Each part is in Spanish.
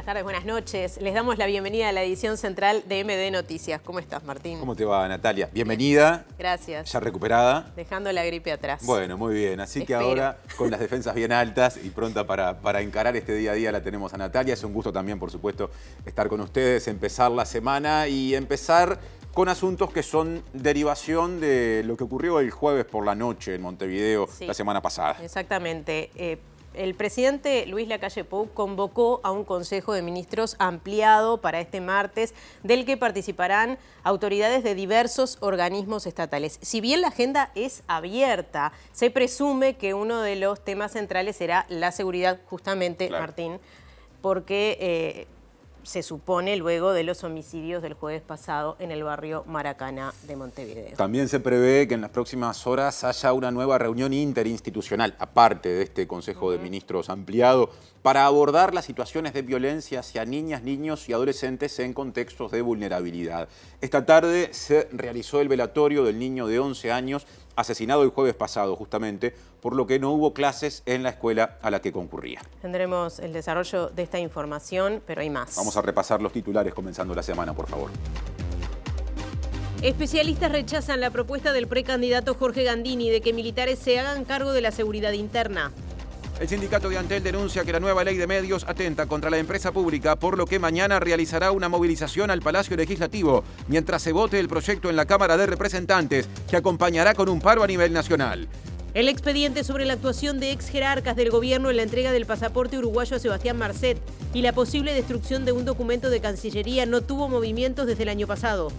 buenas tardes, buenas noches. Les damos la bienvenida a la edición central de MD Noticias. ¿Cómo estás, Martín? ¿Cómo te va, Natalia? Bienvenida. Gracias. ¿Ya recuperada? Dejando la gripe atrás. Bueno, muy bien. Así que ahora, con las defensas bien altas y pronta para encarar este día a día, la tenemos a Natalia. Es un gusto también, por supuesto, estar con ustedes, empezar la semana y empezar con asuntos que son derivación de lo que ocurrió el jueves por la noche en Montevideo, sí, la semana pasada. Exactamente. El presidente Luis Lacalle Pou convocó a un Consejo de Ministros ampliado para este martes, del que participarán autoridades de diversos organismos estatales. Si bien la agenda es abierta, se presume que uno de los temas centrales será la seguridad, justamente, claro, Martín, porque se supone luego de los homicidios del jueves pasado en el barrio Maracaná de Montevideo. También se prevé que en las próximas horas haya una nueva reunión interinstitucional, aparte de este Consejo de Ministros ampliado, para abordar las situaciones de violencia hacia niñas, niños y adolescentes en contextos de vulnerabilidad. Esta tarde se realizó el velatorio del niño de 11 años asesinado el jueves pasado, justamente, por lo que no hubo clases en la escuela a la que concurría. Tendremos el desarrollo de esta información, pero hay más. Vamos a repasar los titulares comenzando la semana, por favor. Especialistas rechazan la propuesta del precandidato Jorge Gandini de que militares se hagan cargo de la seguridad interna. El sindicato de Antel denuncia que la nueva ley de medios atenta contra la empresa pública, por lo que mañana realizará una movilización al Palacio Legislativo mientras se vote el proyecto en la Cámara de Representantes, que acompañará con un paro a nivel nacional. El expediente sobre la actuación de ex jerarcas del gobierno en la entrega del pasaporte uruguayo a Sebastián Marcet y la posible destrucción de un documento de Cancillería no tuvo movimientos desde el año pasado.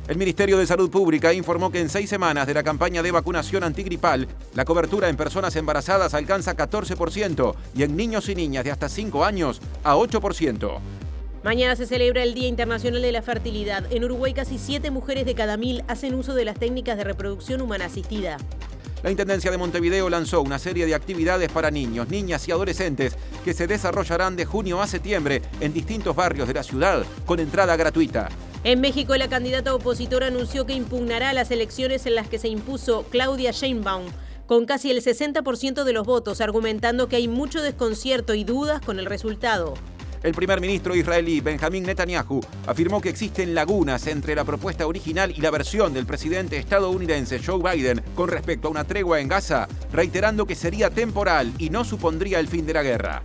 El Ministerio de Salud Pública informó que en 6 semanas de la campaña de vacunación antigripal, la cobertura en personas embarazadas alcanza 14% y en niños y niñas de hasta 5 años a 8%. Mañana se celebra el Día Internacional de la Fertilidad. En Uruguay casi 7 mujeres de cada 1000 hacen uso de las técnicas de reproducción humana asistida. La Intendencia de Montevideo lanzó una serie de actividades para niños, niñas y adolescentes que se desarrollarán de junio a septiembre en distintos barrios de la ciudad con entrada gratuita. En México, la candidata opositora anunció que impugnará las elecciones en las que se impuso Claudia Sheinbaum, con casi el 60% de los votos, argumentando que hay mucho desconcierto y dudas con el resultado. El primer ministro israelí Benjamín Netanyahu afirmó que existen lagunas entre la propuesta original y la versión del presidente estadounidense Joe Biden con respecto a una tregua en Gaza, reiterando que sería temporal y no supondría el fin de la guerra.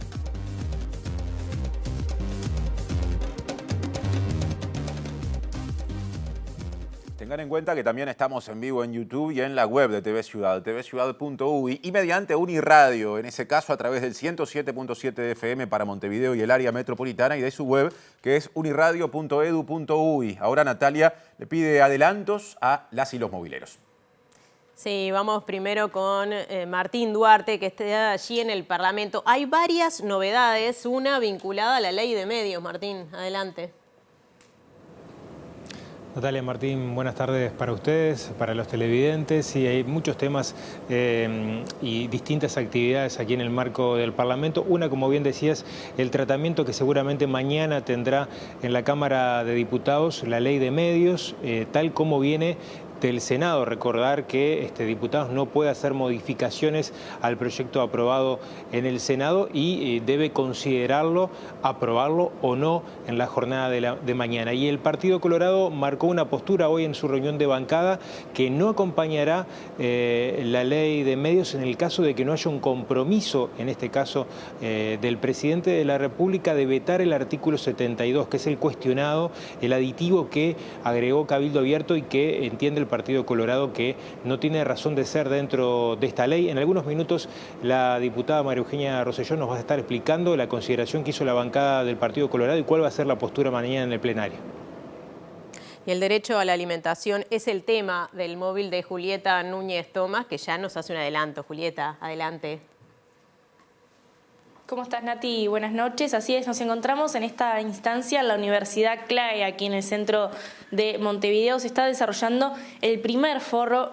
Tengan en cuenta que también estamos en vivo en YouTube y en la web de TV Ciudad, tvciudad.uy y mediante Uniradio, en ese caso a través del 107.7 de FM para Montevideo y el área metropolitana y de su web que es uniradio.edu.uy. Ahora Natalia le pide adelantos a las y los mobileros. Sí, vamos primero con Martín Duarte, que está allí en el Parlamento. Hay varias novedades, una vinculada a la ley de medios. Martín, adelante. Natalia, Martín, buenas tardes para ustedes, para los televidentes. Sí, hay muchos temas y distintas actividades aquí en el marco del Parlamento. Una, como bien decías, el tratamiento que seguramente mañana tendrá en la Cámara de Diputados la ley de medios, tal como viene del Senado. Recordar que diputados no puede hacer modificaciones al proyecto aprobado en el Senado y debe considerarlo, aprobarlo o no en la jornada de mañana. Y el Partido Colorado marcó una postura hoy en su reunión de bancada que no acompañará la ley de medios en el caso de que no haya un compromiso, en este caso del presidente de la República, de vetar el artículo 72, que es el cuestionado, el aditivo que agregó Cabildo Abierto y que entiende el Partido Colorado que no tiene razón de ser dentro de esta ley. En algunos minutos la diputada María Eugenia Rosselló nos va a estar explicando la consideración que hizo la bancada del Partido Colorado y cuál va a ser la postura mañana en el plenario. Y el derecho a la alimentación es el tema del móvil de Julieta Núñez Tomás, que ya nos hace un adelanto. Julieta, adelante. ¿Cómo estás, Nati? Buenas noches. Así es, nos encontramos en esta instancia en la Universidad CLAE, aquí en el centro de Montevideo. Se está desarrollando el primer foro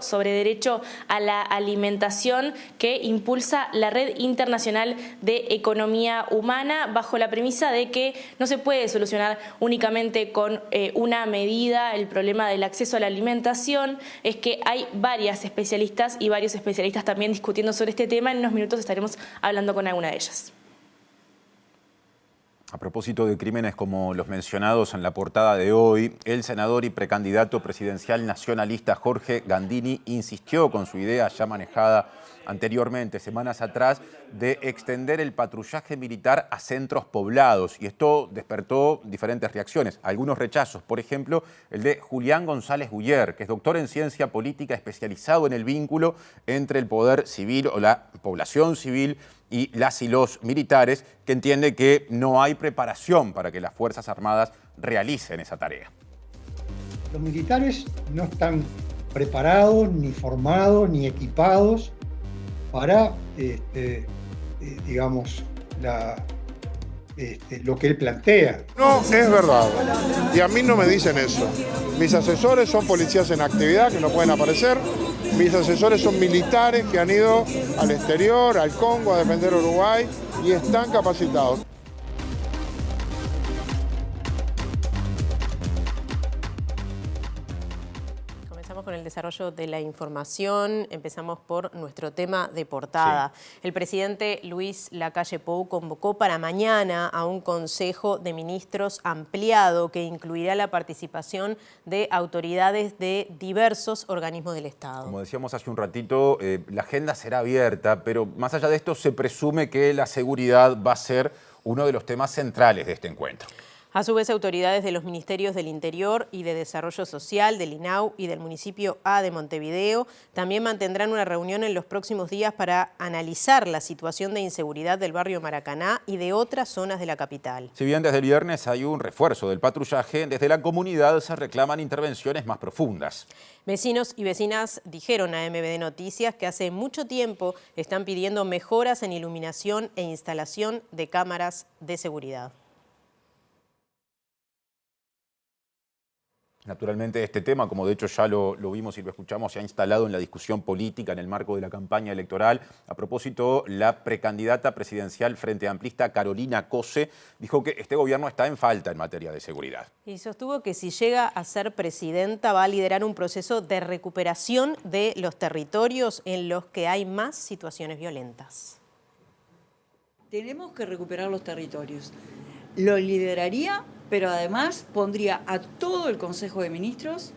sobre derecho a la alimentación que impulsa la Red Internacional de Economía Humana, bajo la premisa de que no se puede solucionar únicamente con una medida el problema del acceso a la alimentación. Es que hay varias especialistas y varios especialistas también discutiendo sobre este tema. En unos minutos estaremos hablando con alguna de ellas. A propósito de crímenes como los mencionados en la portada de hoy, el senador y precandidato presidencial nacionalista Jorge Gandini insistió con su idea ya manejada anteriormente, semanas atrás, de extender el patrullaje militar a centros poblados. Y esto despertó diferentes reacciones, algunos rechazos. Por ejemplo, el de Julián González Guyer, que es doctor en ciencia política especializado en el vínculo entre el poder civil o la población civil y las y los militares, que entiende que no hay preparación para que las Fuerzas Armadas realicen esa tarea. Los militares no están preparados, ni formados, ni equipados para, digamos, lo que él plantea. No, es verdad. Y a mí no me dicen eso. Mis asesores son policías en actividad que no pueden aparecer. Mis asesores son militares que han ido al exterior, al Congo, a defender a Uruguay y están capacitados. Con el desarrollo de la información, empezamos por nuestro tema de portada. Sí. El presidente Luis Lacalle Pou convocó para mañana a un Consejo de Ministros ampliado que incluirá la participación de autoridades de diversos organismos del Estado. Como decíamos hace un ratito, la agenda será abierta, pero más allá de esto se presume que la seguridad va a ser uno de los temas centrales de este encuentro. A su vez, autoridades de los Ministerios del Interior y de Desarrollo Social, del INAU y del municipio A de Montevideo también mantendrán una reunión en los próximos días para analizar la situación de inseguridad del barrio Maracaná y de otras zonas de la capital. Si bien desde el viernes hay un refuerzo del patrullaje, desde la comunidad se reclaman intervenciones más profundas. Vecinos y vecinas dijeron a MBD Noticias que hace mucho tiempo están pidiendo mejoras en iluminación e instalación de cámaras de seguridad. Naturalmente este tema, como de hecho ya lo vimos y lo escuchamos, se ha instalado en la discusión política en el marco de la campaña electoral. A propósito, la precandidata presidencial Frente Amplista Carolina Cose dijo que este gobierno está en falta en materia de seguridad. Y sostuvo que si llega a ser presidenta va a liderar un proceso de recuperación de los territorios en los que hay más situaciones violentas. Tenemos que recuperar los territorios. Lo lideraría, pero además pondría a todo el Consejo de Ministros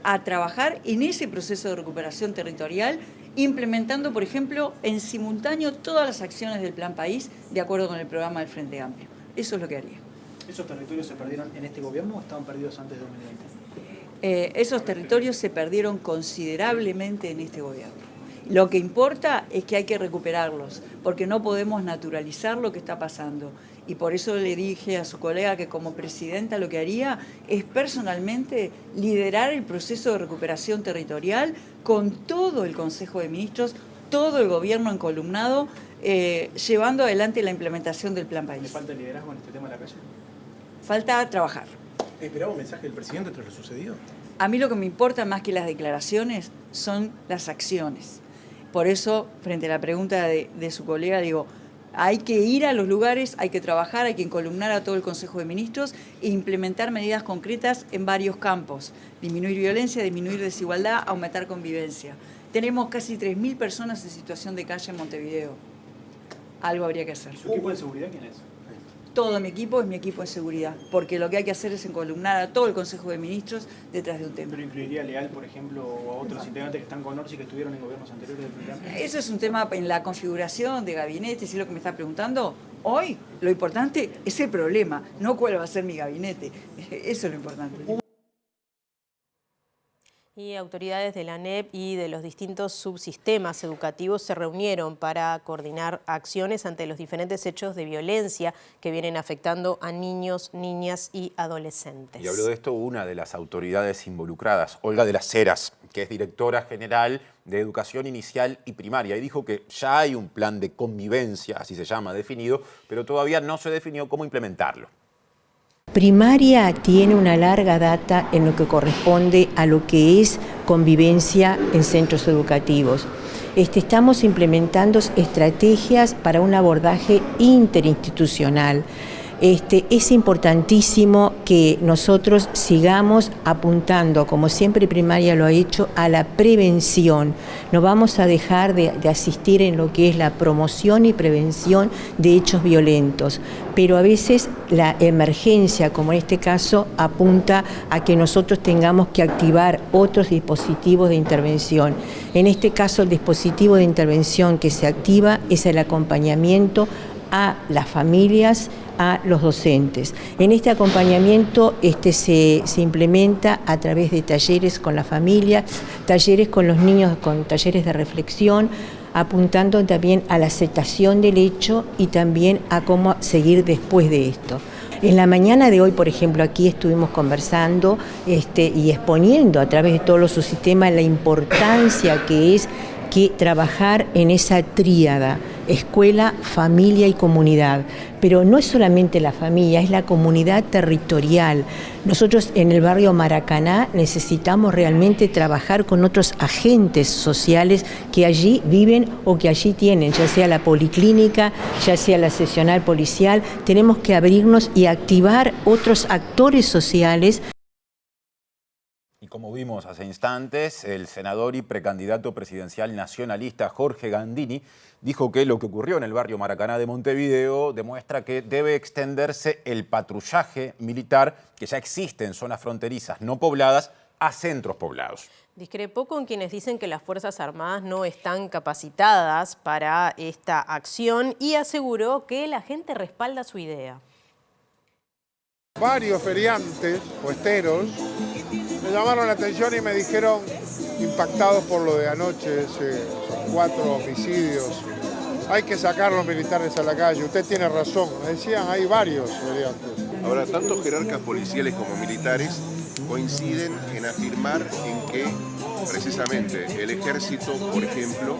a trabajar en ese proceso de recuperación territorial, implementando, por ejemplo, en simultáneo todas las acciones del Plan País de acuerdo con el programa del Frente Amplio. Eso es lo que haría. ¿Esos territorios se perdieron en este gobierno o estaban perdidos antes de 2020? Esos territorios se perdieron considerablemente en este gobierno. Lo que importa es que hay que recuperarlos, porque no podemos naturalizar lo que está pasando. Y por eso le dije a su colega que como presidenta lo que haría es personalmente liderar el proceso de recuperación territorial con todo el Consejo de Ministros, todo el gobierno encolumnado, llevando adelante la implementación del Plan País. ¿Le falta liderazgo en este tema de la calle? Falta trabajar. ¿Esperaba un mensaje del presidente tras lo sucedido? A mí lo que me importa más que las declaraciones son las acciones. Por eso, frente a la pregunta de su colega, digo, hay que ir a los lugares, hay que trabajar, hay que encolumnar a todo el Consejo de Ministros e implementar medidas concretas en varios campos. Disminuir violencia, disminuir desigualdad, aumentar convivencia. Tenemos casi 3.000 personas en situación de calle en Montevideo. Algo habría que hacer. ¿Su equipo de seguridad quién es? Todo mi equipo es mi equipo de seguridad, porque lo que hay que hacer es encolumnar a todo el Consejo de Ministros detrás de un tema. ¿Pero incluiría a Leal, por ejemplo, o a otros integrantes que están con Orsi que estuvieron en gobiernos anteriores del Frente Amplio? Eso es un tema en la configuración de gabinete, si es lo que me está preguntando. Hoy lo importante es el problema, no cuál va a ser mi gabinete. Eso es lo importante. Y autoridades de la ANEP y de los distintos subsistemas educativos se reunieron para coordinar acciones ante los diferentes hechos de violencia que vienen afectando a niños, niñas y adolescentes. Y habló de esto una de las autoridades involucradas, Olga de las Heras, que es directora general de Educación Inicial y Primaria, y dijo que ya hay un plan de convivencia, así se llama, definido, pero todavía no se definió cómo implementarlo. Primaria tiene una larga data en lo que corresponde a lo que es convivencia en centros educativos. Estamos implementando estrategias para un abordaje interinstitucional. Es importantísimo que nosotros sigamos apuntando, como siempre Primaria lo ha hecho, a la prevención. No vamos a dejar de asistir en lo que es la promoción y prevención de hechos violentos, pero a veces la emergencia, como en este caso, apunta a que nosotros tengamos que activar otros dispositivos de intervención. En este caso, el dispositivo de intervención que se activa es el acompañamiento a las familias, a los docentes. En este acompañamiento se implementa a través de talleres con la familia, talleres con los niños, con talleres de reflexión, apuntando también a la aceptación del hecho y también a cómo seguir después de esto. En la mañana de hoy, por ejemplo, aquí estuvimos conversando y exponiendo a través de todos los subsistemas la importancia que es trabajar en esa tríada, escuela, familia y comunidad. Pero no es solamente la familia, es la comunidad territorial. Nosotros en el barrio Maracaná necesitamos realmente trabajar con otros agentes sociales que allí viven o que allí tienen, ya sea la policlínica, ya sea la seccional policial. Tenemos que abrirnos y activar otros actores sociales. Y como vimos hace instantes, el senador y precandidato presidencial nacionalista Jorge Gandini dijo que lo que ocurrió en el barrio Maracaná de Montevideo demuestra que debe extenderse el patrullaje militar que ya existe en zonas fronterizas no pobladas a centros poblados. Discrepó con quienes dicen que las Fuerzas Armadas no están capacitadas para esta acción y aseguró que la gente respalda su idea. Varios feriantes, puesteros, me llamaron la atención y me dijeron, impactados por lo de anoche, esos 4 homicidios, hay que sacar a los militares a la calle. Usted tiene razón, me decían, hay varios feriantes. Ahora, tanto jerarcas policiales como militares coinciden en afirmar en que precisamente el ejército, por ejemplo,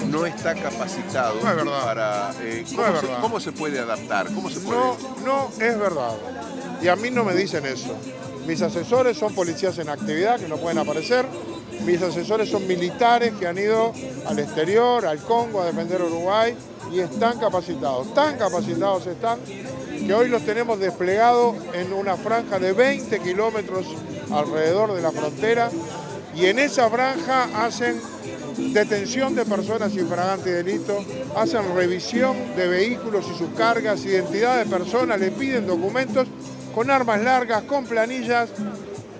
no está capacitado no es verdad. Para... ¿Cómo se puede adaptar? ¿Cómo se puede... No es verdad. Y a mí no me dicen eso. Mis asesores son policías en actividad que no pueden aparecer. Mis asesores son militares que han ido al exterior, al Congo, a defender Uruguay y están capacitados. Tan capacitados están que hoy los tenemos desplegados en una franja de 20 kilómetros alrededor de la frontera y en esa franja hacen detención de personas infragantes de delito, hacen revisión de vehículos y sus cargas, identidad de personas, le piden documentos con armas largas, con planillas,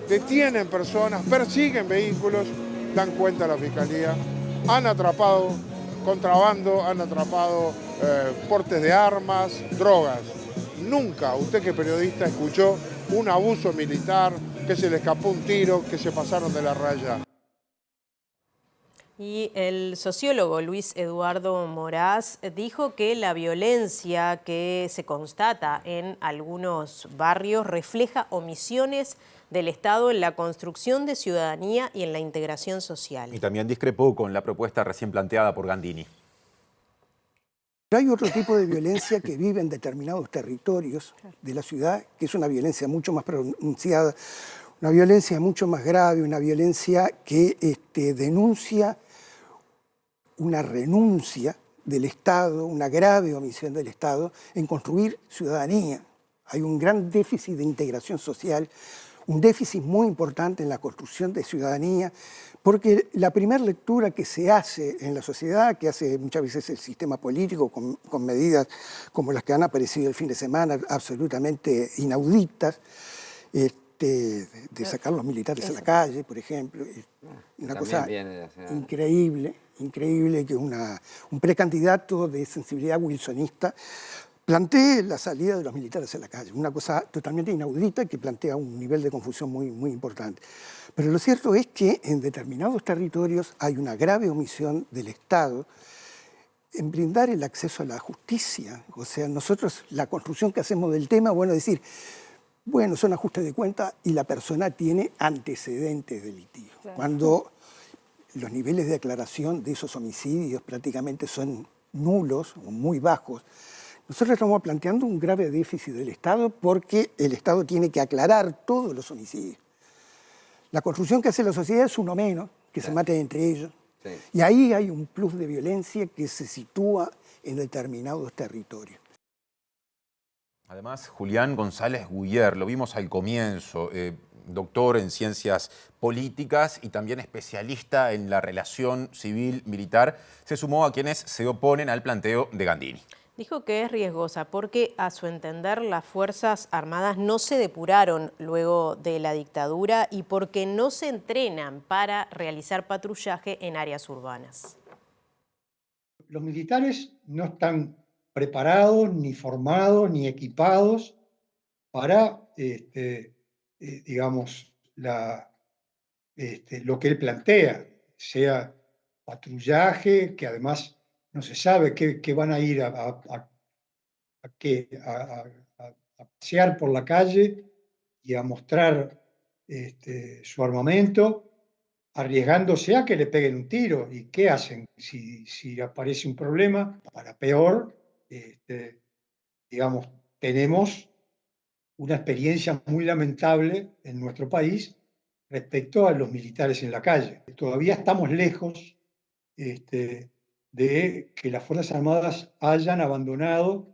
detienen personas, persiguen vehículos, dan cuenta a la Fiscalía, han atrapado contrabando, han atrapado portes de armas, drogas. Nunca, usted que es periodista, escuchó un abuso militar, que se le escapó un tiro, que se pasaron de la raya. Y el sociólogo Luis Eduardo Moraz dijo que la violencia que se constata en algunos barrios refleja omisiones del Estado en la construcción de ciudadanía y en la integración social. Y también discrepó con la propuesta recién planteada por Gandini. Hay otro tipo de violencia que vive en determinados territorios de la ciudad, que es una violencia mucho más pronunciada, una violencia mucho más grave, una violencia que denuncia una renuncia del Estado, una grave omisión del Estado en construir ciudadanía. Hay un gran déficit de integración social, un déficit muy importante en la construcción de ciudadanía, porque la primera lectura que se hace en la sociedad, que hace muchas veces el sistema político con medidas como las que han aparecido el fin de semana, absolutamente inauditas, de sacar los militares a la calle, por ejemplo, una cosa increíble que un precandidato de sensibilidad wilsonista plantee la salida de los militares a la calle, una cosa totalmente inaudita que plantea un nivel de confusión muy importante. Pero lo cierto es que en determinados territorios hay una grave omisión del Estado en brindar el acceso a la justicia. O sea, nosotros la construcción que hacemos del tema, decir, son ajustes de cuenta y la persona tiene antecedentes delictivos. Claro. Cuando los niveles de aclaración de esos homicidios prácticamente son nulos o muy bajos, nosotros estamos planteando un grave déficit del Estado porque el Estado tiene que aclarar todos los homicidios. La construcción que hace la sociedad es uno menos, que se maten entre ellos. Sí. Y ahí hay un plus de violencia que se sitúa en determinados territorios. Además, Julián González Guyer, lo vimos al comienzo, doctor en ciencias políticas y también especialista en la relación civil-militar, se sumó a quienes se oponen al planteo de Gandini. Dijo que es riesgosa porque, a su entender, las Fuerzas Armadas no se depuraron luego de la dictadura y porque no se entrenan para realizar patrullaje en áreas urbanas. Los militares no están preparados, ni formados, ni equipados para, digamos, lo que él plantea, sea patrullaje, que además no se sabe qué van a ir a pasear por la calle y a mostrar su armamento, arriesgándose a que le peguen un tiro. ¿Y qué hacen si aparece un problema? Para peor, digamos, tenemos una experiencia muy lamentable en nuestro país respecto a los militares en la calle. Todavía estamos lejos de que las Fuerzas Armadas hayan abandonado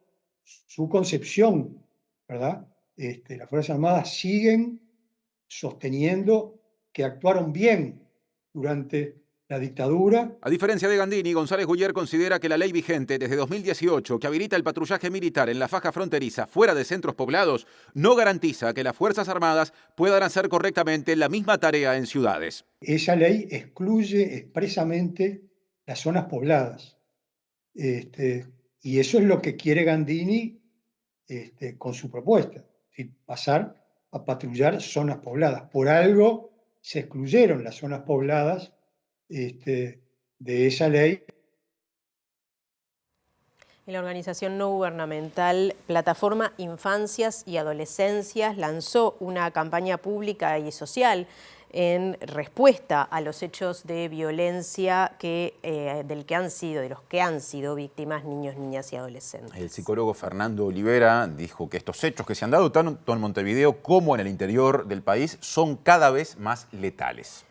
su concepción, ¿verdad? Las Fuerzas Armadas siguen sosteniendo que actuaron bien durante la dictadura. A diferencia de Gandini, González Guyer considera que la ley vigente desde 2018, que habilita el patrullaje militar en la faja fronteriza fuera de centros poblados, no garantiza que las Fuerzas Armadas puedan hacer correctamente la misma tarea en ciudades. Esa ley excluye expresamente las zonas pobladas. Y eso es lo que quiere Gandini con su propuesta, pasar a patrullar zonas pobladas. Por algo se excluyeron las zonas pobladas de esa ley. La organización no gubernamental Plataforma Infancias y Adolescencias lanzó una campaña pública y social en respuesta a los hechos de violencia de los que han sido víctimas niños, niñas y adolescentes. El psicólogo Fernando Olivera dijo que estos hechos que se han dado tanto en Montevideo como en el interior del país son cada vez más letales.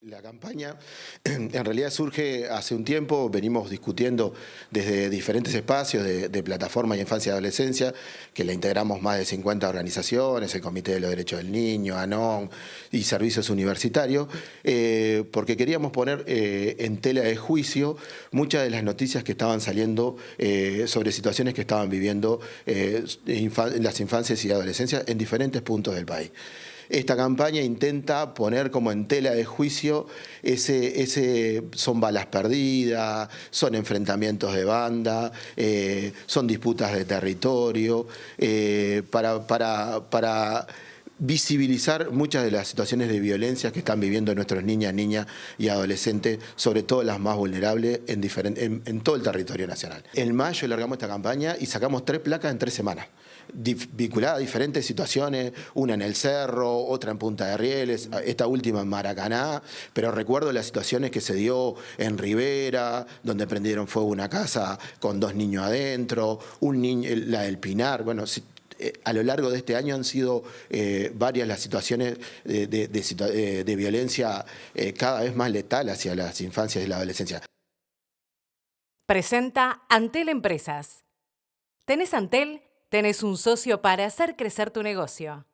La campaña en realidad surge hace un tiempo, venimos discutiendo desde diferentes espacios de Plataforma y Infancia y Adolescencia, que la integramos más de 50 organizaciones, el Comité de los Derechos del Niño, ANON y Servicios Universitarios, porque queríamos poner en tela de juicio muchas de las noticias que estaban saliendo sobre situaciones que estaban viviendo las infancias y adolescencias en diferentes puntos del país. Esta campaña intenta poner como en tela de juicio son balas perdidas, son enfrentamientos de banda, son disputas de territorio, para visibilizar muchas de las situaciones de violencia que están viviendo nuestros niñas y adolescentes, sobre todo las más vulnerables en todo el territorio nacional. En mayo largamos esta campaña y sacamos 3 placas en 3 semanas. Vinculada a diferentes situaciones, una en el Cerro, otra en Punta de Rieles, esta última en Maracaná, pero recuerdo las situaciones que se dio en Rivera, donde prendieron fuego una casa con 2 niños adentro, la del Pinar. Bueno, a lo largo de este año han sido varias las situaciones de violencia cada vez más letal hacia las infancias y la adolescencia. Presenta Antel Empresas. ¿Tenés Antel? Tenés un socio para hacer crecer tu negocio.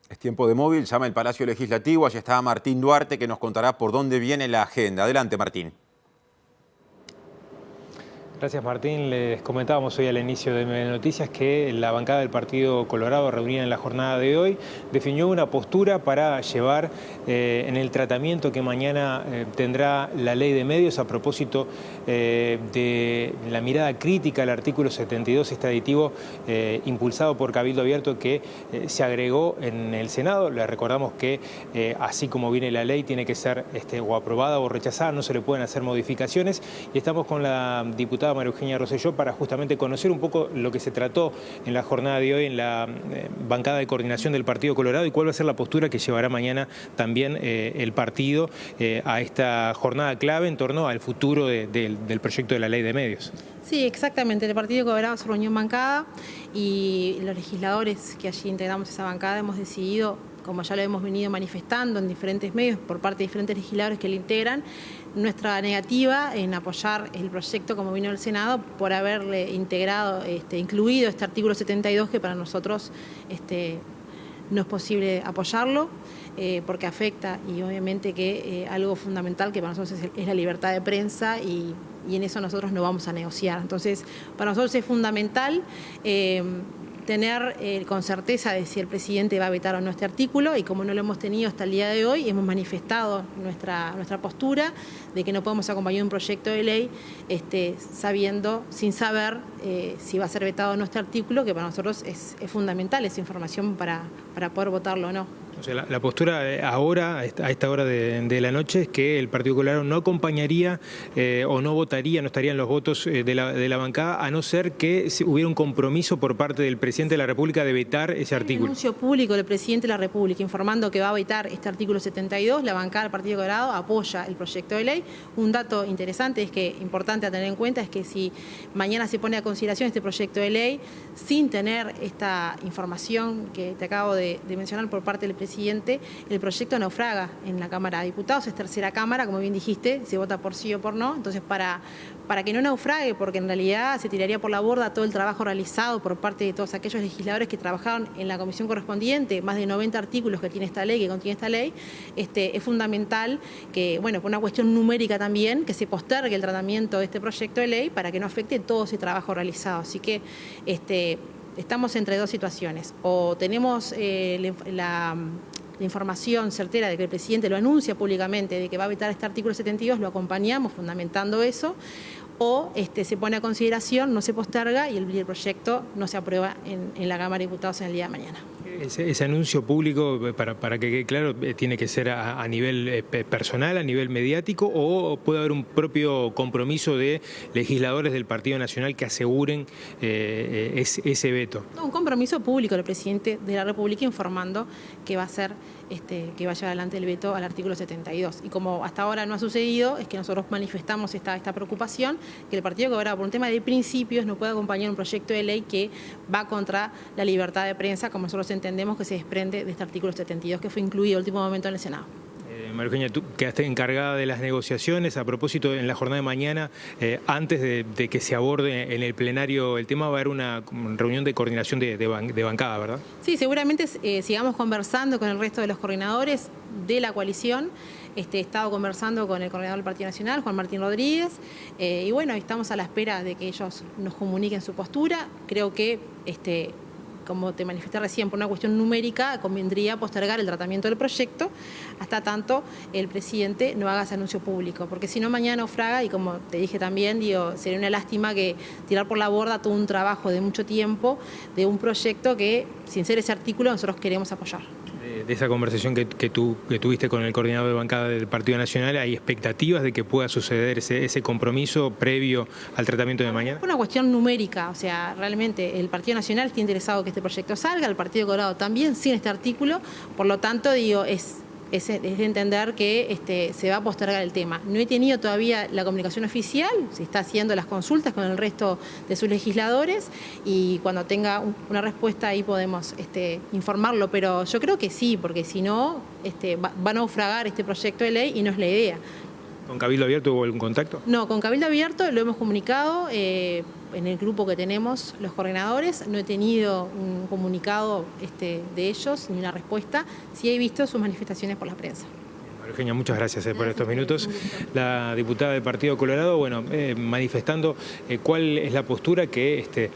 Es tiempo de móvil, llama el Palacio Legislativo, allí está Martín Duarte que nos contará por dónde viene la agenda. Adelante, Martín. Gracias, Martín. Les comentábamos hoy al inicio de Noticias que la bancada del Partido Colorado, reunida en la jornada de hoy, definió una postura para llevar en el tratamiento que mañana tendrá la ley de medios a propósito de la mirada crítica al artículo 72, este aditivo impulsado por Cabildo Abierto que se agregó en el Senado. Le recordamos que así como viene la ley tiene que ser o aprobada o rechazada, no se le pueden hacer modificaciones, y estamos con la diputada María Eugenia Rosselló para justamente conocer un poco lo que se trató en la jornada de hoy en la bancada de coordinación del Partido Colorado y cuál va a ser la postura que llevará mañana también el partido a esta jornada clave en torno al futuro del proyecto de la ley de medios. Sí, exactamente. El Partido Colorado se reunió en bancada y los legisladores que allí integramos esa bancada hemos decidido como ya lo hemos venido manifestando en diferentes medios por parte de diferentes legisladores que lo integran, nuestra negativa en apoyar el proyecto como vino del Senado por haberle incluido este artículo 72 que para nosotros no es posible apoyarlo. Porque afecta y obviamente que algo fundamental que para nosotros es la libertad de prensa y en eso nosotros no vamos a negociar. Entonces, para nosotros es fundamental tener con certeza de si el presidente va a vetar o no este artículo y como no lo hemos tenido hasta el día de hoy, hemos manifestado nuestra postura de que no podemos acompañar un proyecto de ley sin saber si va a ser vetado o no este artículo, que para nosotros es fundamental esa información para poder votarlo o no. O sea, la postura ahora, a esta hora de la noche, es que el Partido Colorado no acompañaría o no votaría, no estarían los votos de la bancada, a no ser que hubiera un compromiso por parte del presidente de la República de vetar ese artículo. Un anuncio público del presidente de la República informando que va a vetar este artículo 72, la bancada del Partido Colorado apoya el proyecto de ley. Un dato interesante importante a tener en cuenta es que si mañana se pone a consideración este proyecto de ley, sin tener esta información que te acabo de mencionar por parte del presidente, el proyecto naufraga en la Cámara de Diputados, es tercera Cámara, como bien dijiste, se vota por sí o por no, entonces para que no naufrague, porque en realidad se tiraría por la borda todo el trabajo realizado por parte de todos aquellos legisladores que trabajaron en la comisión correspondiente, más de 90 artículos que contiene esta ley, es fundamental que, por una cuestión numérica también, que se postergue el tratamiento de este proyecto de ley para que no afecte todo ese trabajo realizado. Así que estamos entre dos situaciones. O tenemos la información certera de que el presidente lo anuncia públicamente de que va a vetar este artículo 72, lo acompañamos fundamentando eso, o se pone a consideración, no se posterga y el proyecto no se aprueba en la Cámara de Diputados en el día de mañana. Ese anuncio público, para que quede claro, tiene que ser a nivel personal, a nivel mediático, o puede haber un propio compromiso de legisladores del Partido Nacional que aseguren ese veto. No, un compromiso público del presidente de la República informando que va a ser que va a llevar adelante el veto al artículo 72. Y como hasta ahora no ha sucedido, es que nosotros manifestamos esta preocupación, que el Partido Colorado, por un tema de principios, no puede acompañar un proyecto de ley que va contra la libertad de prensa, como nosotros entendemos que se desprende de este artículo 72, que fue incluido en el último momento en el Senado. María Eugenia, tú quedaste encargada de las negociaciones. A propósito, en la jornada de mañana, antes de que se aborde en el plenario el tema, va a haber una reunión de coordinación de bancada, ¿verdad? Sí, seguramente sigamos conversando con el resto de los coordinadores de la coalición. He estado conversando con el coordinador del Partido Nacional, Juan Martín Rodríguez, y estamos a la espera de que ellos nos comuniquen su postura. Creo que como te manifesté recién, por una cuestión numérica, convendría postergar el tratamiento del proyecto hasta tanto el presidente no haga ese anuncio público, porque si no mañana naufraga y como te dije también, sería una lástima que tirar por la borda todo un trabajo de mucho tiempo de un proyecto que, sin ser ese artículo, nosotros queremos apoyar. De esa conversación que tuviste con el coordinador de bancada del Partido Nacional, ¿hay expectativas de que pueda suceder ese compromiso previo al tratamiento de mañana? Es una cuestión numérica, o sea, realmente el Partido Nacional está interesado que este proyecto salga, el Partido Colorado también, sin este artículo, por lo tanto, es de entender que se va a postergar el tema. No he tenido todavía la comunicación oficial, se está haciendo las consultas con el resto de sus legisladores y cuando tenga una respuesta ahí podemos informarlo, pero yo creo que sí, porque si no va a naufragar este proyecto de ley y no es la idea. ¿Con Cabildo Abierto hubo algún contacto? No, con Cabildo Abierto lo hemos comunicado en el grupo que tenemos los coordinadores. No he tenido un comunicado de ellos ni una respuesta. Sí he visto sus manifestaciones por la prensa. Eugenia, muchas gracias por estos minutos. La diputada del Partido Colorado, manifestando cuál es la postura que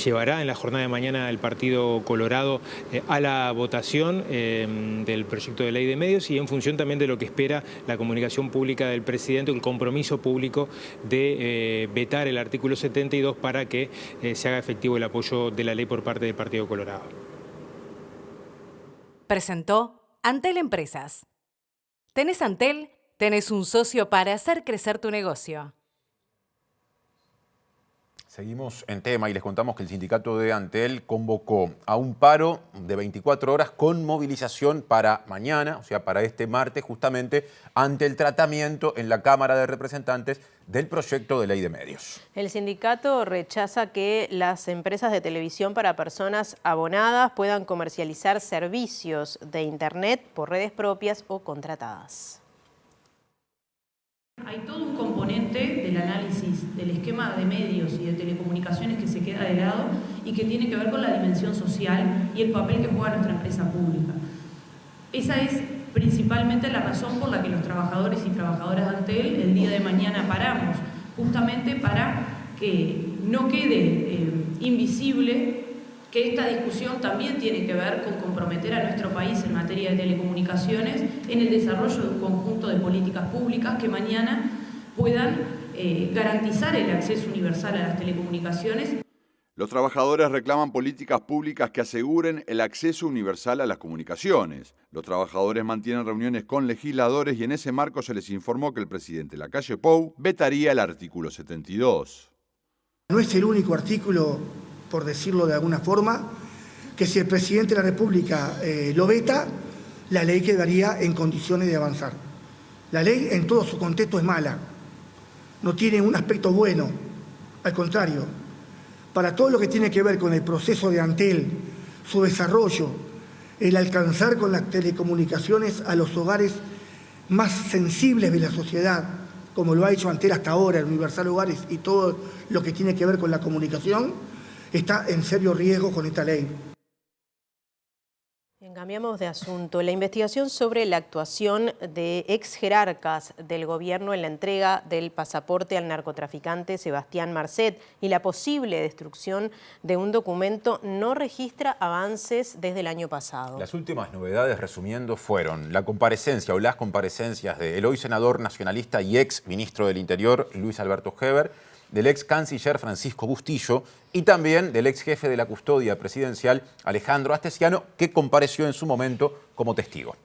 llevará en la jornada de mañana el Partido Colorado a la votación del proyecto de ley de medios y en función también de lo que espera la comunicación pública del presidente, el compromiso público de vetar el artículo 72 para que se haga efectivo el apoyo de la ley por parte del Partido Colorado. Presentó Antel Empresas. ¿Tenés Antel? Tenés un socio para hacer crecer tu negocio. Seguimos en tema y les contamos que el sindicato de Antel convocó a un paro de 24 horas con movilización para mañana, o sea, para este martes, justamente ante el tratamiento en la Cámara de Representantes del proyecto de ley de medios. El sindicato rechaza que las empresas de televisión para personas abonadas puedan comercializar servicios de Internet por redes propias o contratadas. Hay todo un componente del análisis del esquema de medios y de telecomunicaciones que se queda de lado y que tiene que ver con la dimensión social y el papel que juega nuestra empresa pública. Esa es principalmente la razón por la que los trabajadores y trabajadoras de Antel el día de mañana paramos, justamente para que no quede invisible que esta discusión también tiene que ver con comprometer a nuestro país en materia de telecomunicaciones en el desarrollo de un conjunto de políticas públicas que mañana puedan garantizar el acceso universal a las telecomunicaciones. Los trabajadores reclaman políticas públicas que aseguren el acceso universal a las comunicaciones. Los trabajadores mantienen reuniones con legisladores y en ese marco se les informó que el presidente Lacalle Pou vetaría el artículo 72. No es el único artículo, por decirlo de alguna forma, que si el presidente de la República lo veta, la ley quedaría en condiciones de avanzar. La ley en todo su contexto es mala, no tiene un aspecto bueno, al contrario. Para todo lo que tiene que ver con el proceso de Antel, su desarrollo, el alcanzar con las telecomunicaciones a los hogares más sensibles de la sociedad, como lo ha hecho Antel hasta ahora, el Universal Hogares y todo lo que tiene que ver con la comunicación, está en serio riesgo con esta ley. Cambiamos de asunto. La investigación sobre la actuación de ex jerarcas del gobierno en la entrega del pasaporte al narcotraficante Sebastián Marcet y la posible destrucción de un documento no registra avances desde el año pasado. Las últimas novedades, resumiendo, fueron la comparecencia o las comparecencias del hoy senador nacionalista y ex ministro del Interior, Luis Alberto Heber, del ex canciller Francisco Bustillo y también del ex jefe de la custodia presidencial Alejandro Astesiano, que compareció en su momento como testigo.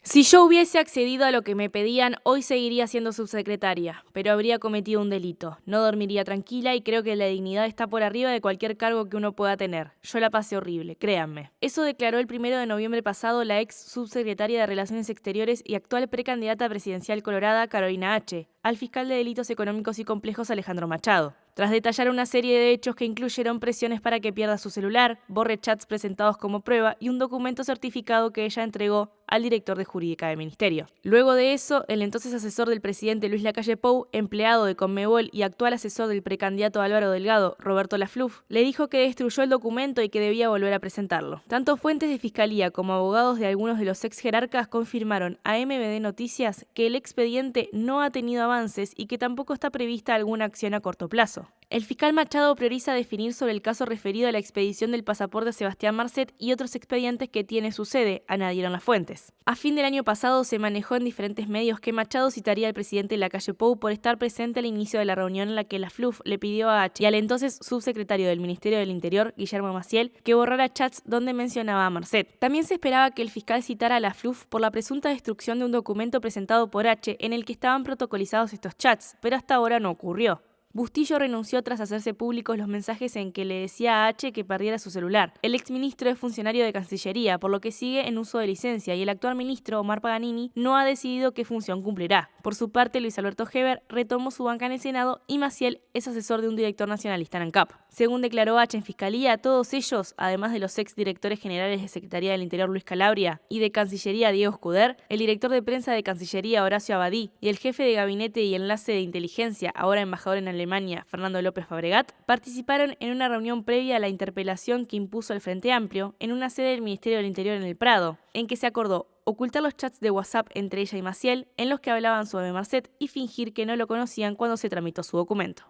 Si yo hubiese accedido a lo que me pedían, hoy seguiría siendo subsecretaria, pero habría cometido un delito. No dormiría tranquila y creo que la dignidad está por arriba de cualquier cargo que uno pueda tener. Yo la pasé horrible, créanme. Eso declaró el 1 de noviembre pasado la ex subsecretaria de Relaciones Exteriores y actual precandidata presidencial colorada Carolina H., al fiscal de Delitos Económicos y Complejos Alejandro Machado. Tras detallar una serie de hechos que incluyeron presiones para que pierda su celular, borre chats presentados como prueba y un documento certificado que ella entregó al director de Jurídica del Ministerio. Luego de eso, el entonces asesor del presidente Luis Lacalle Pou, empleado de Conmebol y actual asesor del precandidato Álvaro Delgado, Roberto Lafluf, le dijo que destruyó el documento y que debía volver a presentarlo. Tanto fuentes de fiscalía como abogados de algunos de los ex jerarcas confirmaron a MBD Noticias que el expediente no ha tenido avances y que tampoco está prevista alguna acción a corto plazo. El fiscal Machado prioriza definir sobre el caso referido a la expedición del pasaporte a Sebastián Marcet y otros expedientes que tiene su sede, añadieron las fuentes. A fin del año pasado se manejó en diferentes medios que Machado citaría al presidente Lacalle Pou por estar presente al inicio de la reunión en la que Lafluf le pidió a H y al entonces subsecretario del Ministerio del Interior, Guillermo Maciel, que borrara chats donde mencionaba a Marcet. También se esperaba que el fiscal citara a Lafluf por la presunta destrucción de un documento presentado por H en el que estaban protocolizados estos chats, pero hasta ahora no ocurrió. Bustillo renunció tras hacerse públicos los mensajes en que le decía a H que perdiera su celular. El exministro es funcionario de Cancillería, por lo que sigue en uso de licencia, y el actual ministro, Omar Paganini, no ha decidido qué función cumplirá. Por su parte, Luis Alberto Heber retomó su banca en el Senado y Maciel es asesor de un director nacionalista en ANCAP. Según declaró H en Fiscalía, todos ellos, además de los ex directores generales de Secretaría del Interior Luis Calabria y de Cancillería Diego Escuder, el director de prensa de Cancillería Horacio Abadí y el jefe de gabinete y enlace de inteligencia, ahora embajador en Alemania, Fernando López Fabregat, participaron en una reunión previa a la interpelación que impuso el Frente Amplio en una sede del Ministerio del Interior en el Prado, en que se acordó ocultar los chats de WhatsApp entre ella y Maciel, en los que hablaban sobre Marcet, y fingir que no lo conocían cuando se tramitó su documento.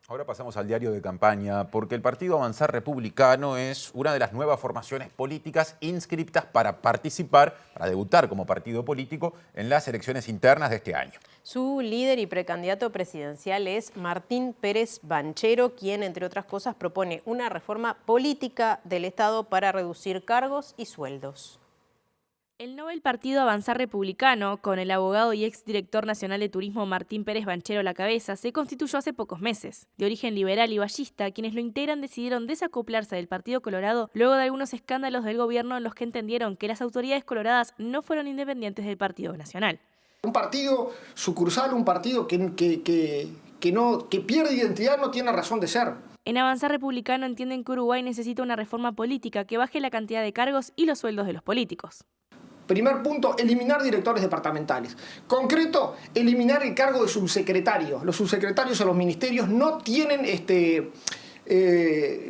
Ahora pasamos al diario de campaña, porque el Partido Avanzar Republicano es una de las nuevas formaciones políticas inscriptas para participar, para debutar como partido político en las elecciones internas de este año. Su líder y precandidato presidencial es Martín Pérez Banchero, quien, entre otras cosas, propone una reforma política del Estado para reducir cargos y sueldos. El Nobel Partido Avanzar Republicano, con el abogado y exdirector nacional de turismo Martín Pérez Banchero a la cabeza, se constituyó hace pocos meses. De origen liberal y ballista, quienes lo integran decidieron desacoplarse del Partido Colorado luego de algunos escándalos del gobierno en los que entendieron que las autoridades coloradas no fueron independientes del Partido Nacional. Un partido sucursal, un partido que pierde identidad, no tiene razón de ser. En Avanzar Republicano entienden que Uruguay necesita una reforma política que baje la cantidad de cargos y los sueldos de los políticos. Primer punto, eliminar directores departamentales. Concreto, eliminar el cargo de subsecretario. Los subsecretarios en los ministerios no tienen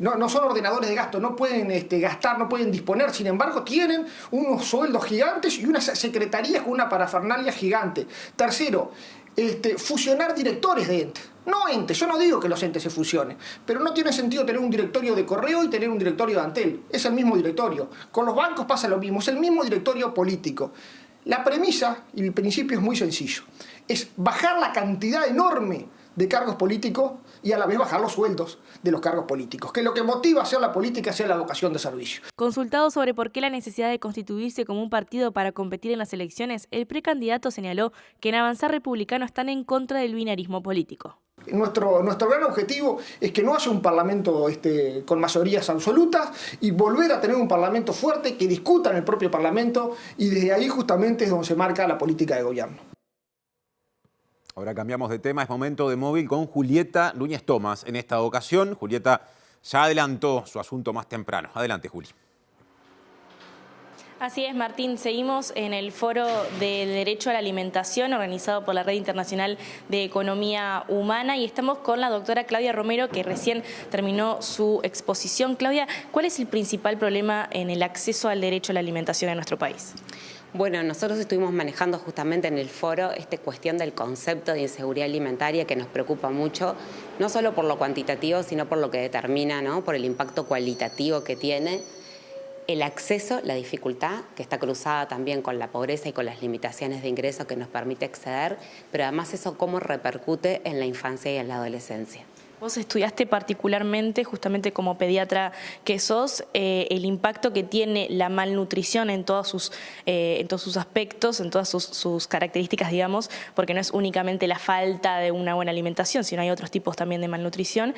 no son ordenadores de gasto, no pueden gastar, no pueden disponer, sin embargo tienen unos sueldos gigantes y unas secretarías con una parafernalia gigante. Tercero, fusionar directores de entes. No entes, yo no digo que los entes se fusionen, pero no tiene sentido tener un directorio de Correo y tener un directorio de Antel. Es el mismo directorio. Con los bancos pasa lo mismo, es el mismo directorio político. La premisa y el principio es muy sencillo. Es bajar la cantidad enorme de cargos políticos y a la vez bajar los sueldos de los cargos políticos. Que lo que motiva a hacer la política sea la vocación de servicio. Consultado sobre por qué la necesidad de constituirse como un partido para competir en las elecciones, el precandidato señaló que en Avanzar Republicano están en contra del binarismo político. Nuestro gran objetivo es que no haya un parlamento con mayorías absolutas y volver a tener un parlamento fuerte que discuta en el propio parlamento, y desde ahí justamente es donde se marca la política de gobierno. Ahora cambiamos de tema, es momento de móvil con Julieta Núñez Tomás. En esta ocasión, Julieta ya adelantó su asunto más temprano. Adelante, Juli. Así es, Martín. Seguimos en el Foro de Derecho a la Alimentación organizado por la Red Internacional de Economía Humana y estamos con la doctora Claudia Romero, que recién terminó su exposición. Claudia, ¿cuál es el principal problema en el acceso al derecho a la alimentación en nuestro país? Bueno, nosotros estuvimos manejando justamente en el foro esta cuestión del concepto de inseguridad alimentaria que nos preocupa mucho, no solo por lo cuantitativo, sino por lo que determina, ¿no? Por el impacto cualitativo que tiene. El acceso, la dificultad, que está cruzada también con la pobreza y con las limitaciones de ingreso que nos permite acceder, pero además eso cómo repercute en la infancia y en la adolescencia. Vos estudiaste particularmente, justamente como pediatra que sos, el impacto que tiene la malnutrición en todos sus aspectos, en todas sus características, digamos, porque no es únicamente la falta de una buena alimentación, sino hay otros tipos también de malnutrición.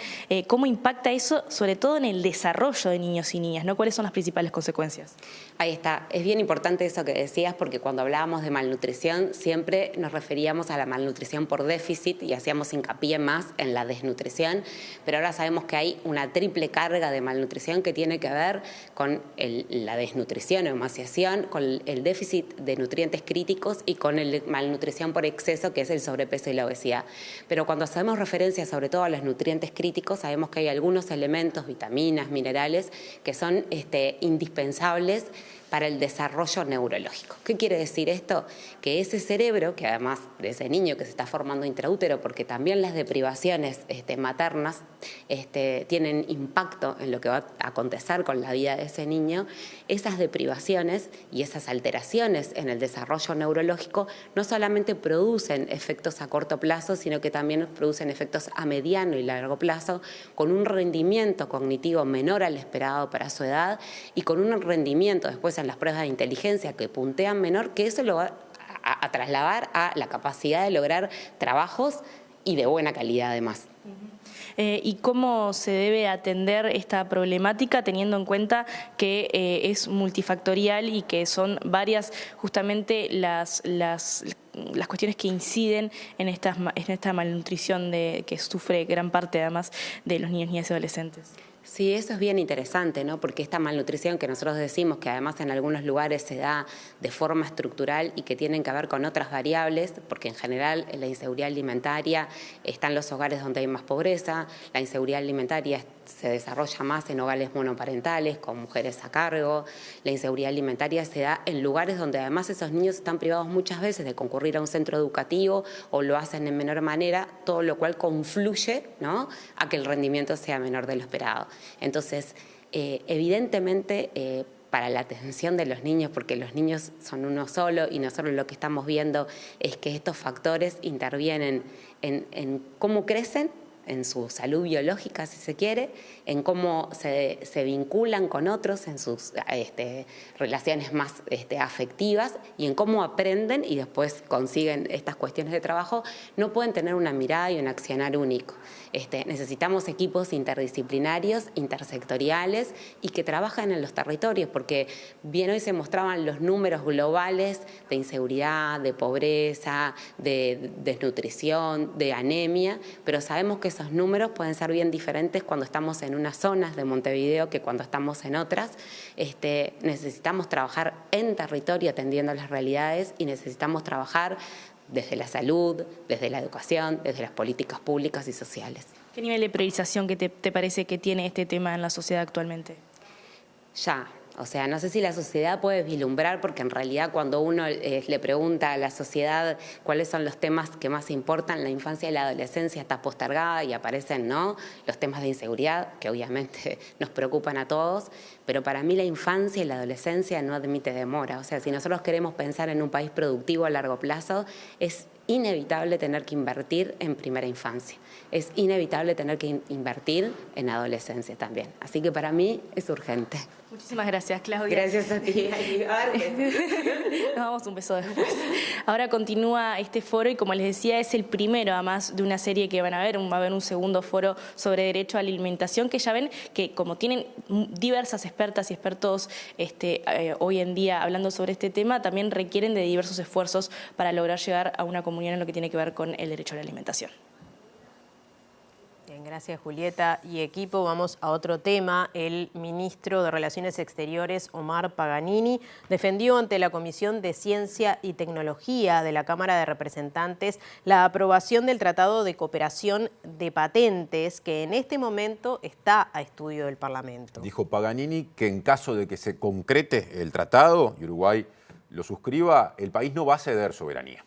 ¿Cómo impacta eso, sobre todo en el desarrollo de niños y niñas, ¿no? ¿Cuáles son las principales consecuencias? Ahí está. Es bien importante eso que decías, porque cuando hablábamos de malnutrición siempre nos referíamos a la malnutrición por déficit y hacíamos hincapié más en la desnutrición, pero ahora sabemos que hay una triple carga de malnutrición que tiene que ver con la desnutrición o emaciación, con el déficit de nutrientes críticos y con la malnutrición por exceso, que es el sobrepeso y la obesidad. Pero cuando hacemos referencia sobre todo a los nutrientes críticos, sabemos que hay algunos elementos, vitaminas, minerales, que son indispensables para el desarrollo neurológico. ¿Qué quiere decir esto? Que ese cerebro, que además de ese niño que se está formando intraútero, porque también las deprivaciones maternas tienen impacto en lo que va a acontecer con la vida de ese niño, esas deprivaciones y esas alteraciones en el desarrollo neurológico no solamente producen efectos a corto plazo, sino que también producen efectos a mediano y largo plazo, con un rendimiento cognitivo menor al esperado para su edad y con un rendimiento después en las pruebas de inteligencia que puntean menor, que eso lo va a trasladar a la capacidad de lograr trabajos y de buena calidad además. ¿Y cómo se debe atender esta problemática teniendo en cuenta que es multifactorial y que son varias justamente las cuestiones que inciden en esta malnutrición que sufre gran parte además de los niños, niñas y adolescentes? Sí, eso es bien interesante, ¿no? Porque esta malnutrición que nosotros decimos que además en algunos lugares se da de forma estructural y que tienen que ver con otras variables, porque en general la inseguridad alimentaria está en los hogares donde hay más pobreza, la inseguridad alimentaria se desarrolla más en hogares monoparentales, con mujeres a cargo, la inseguridad alimentaria se da en lugares donde además esos niños están privados muchas veces de concurrir a un centro educativo o lo hacen en menor manera, todo lo cual confluye, ¿no?, a que el rendimiento sea menor de lo esperado. Entonces, evidentemente, para la atención de los niños, porque los niños son uno solo y nosotros lo que estamos viendo es que estos factores intervienen en cómo crecen en su salud biológica, si se quiere, en cómo se vinculan con otros, en sus relaciones más afectivas y en cómo aprenden y después consiguen estas cuestiones de trabajo, no pueden tener una mirada y un accionar único. Necesitamos equipos interdisciplinarios, intersectoriales y que trabajen en los territorios, porque bien hoy se mostraban los números globales de inseguridad, de pobreza, de desnutrición, de anemia, pero sabemos que esos números pueden ser bien diferentes cuando estamos en unas zonas de Montevideo que cuando estamos en otras. Necesitamos trabajar en territorio atendiendo a las realidades y necesitamos trabajar desde la salud, desde la educación, desde las políticas públicas y sociales. ¿Qué nivel de priorización que te parece que tiene este tema en la sociedad actualmente? Ya. O sea, no sé si la sociedad puede vislumbrar, porque en realidad cuando uno le pregunta a la sociedad cuáles son los temas que más importan, la infancia y la adolescencia está postergada y aparecen, ¿no?, los temas de inseguridad, que obviamente nos preocupan a todos, pero para mí la infancia y la adolescencia no admite demora. O sea, si nosotros queremos pensar en un país productivo a largo plazo, es inevitable tener que invertir en primera infancia. Es inevitable tener que invertir en adolescencia también. Así que para mí es urgente. Muchísimas gracias, Claudia. Gracias a ti. Nos damos un beso después. Ahora continúa este foro y, como les decía, es el primero, además de una serie que van a ver. Va a haber un segundo foro sobre derecho a la alimentación, que ya ven que, como tienen diversas expertas y expertos hoy en día hablando sobre este tema, también requieren de diversos esfuerzos para lograr llegar a una comunión en lo que tiene que ver con el derecho a la alimentación. Bien, gracias Julieta y equipo. Vamos a otro tema. El ministro de Relaciones Exteriores, Omar Paganini, defendió ante la Comisión de Ciencia y Tecnología de la Cámara de Representantes la aprobación del Tratado de Cooperación de Patentes, que en este momento está a estudio del Parlamento. Dijo Paganini que en caso de que se concrete el tratado y Uruguay lo suscriba, el país no va a ceder soberanía.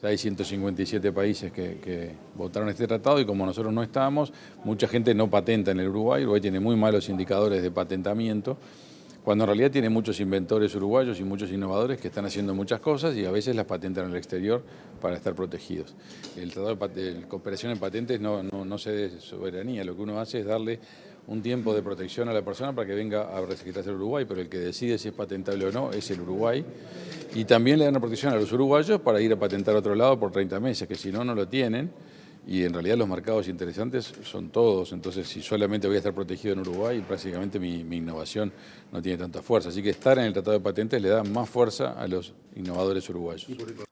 Hay 157 países que votaron este tratado y como nosotros no estábamos, mucha gente no patenta en el Uruguay. Uruguay tiene muy malos indicadores de patentamiento, cuando en realidad tiene muchos inventores uruguayos y muchos innovadores que están haciendo muchas cosas y a veces las patentan en el exterior para estar protegidos. El tratado de cooperación en patentes no cede soberanía, lo que uno hace es darle un tiempo de protección a la persona para que venga a registrarse el Uruguay, pero el que decide si es patentable o no es el Uruguay. Y también le dan una protección a los uruguayos para ir a patentar a otro lado por 30 meses, que si no, no lo tienen. Y en realidad los mercados interesantes son todos, entonces si solamente voy a estar protegido en Uruguay, prácticamente mi innovación no tiene tanta fuerza. Así que estar en el Tratado de Patentes le da más fuerza a los innovadores uruguayos.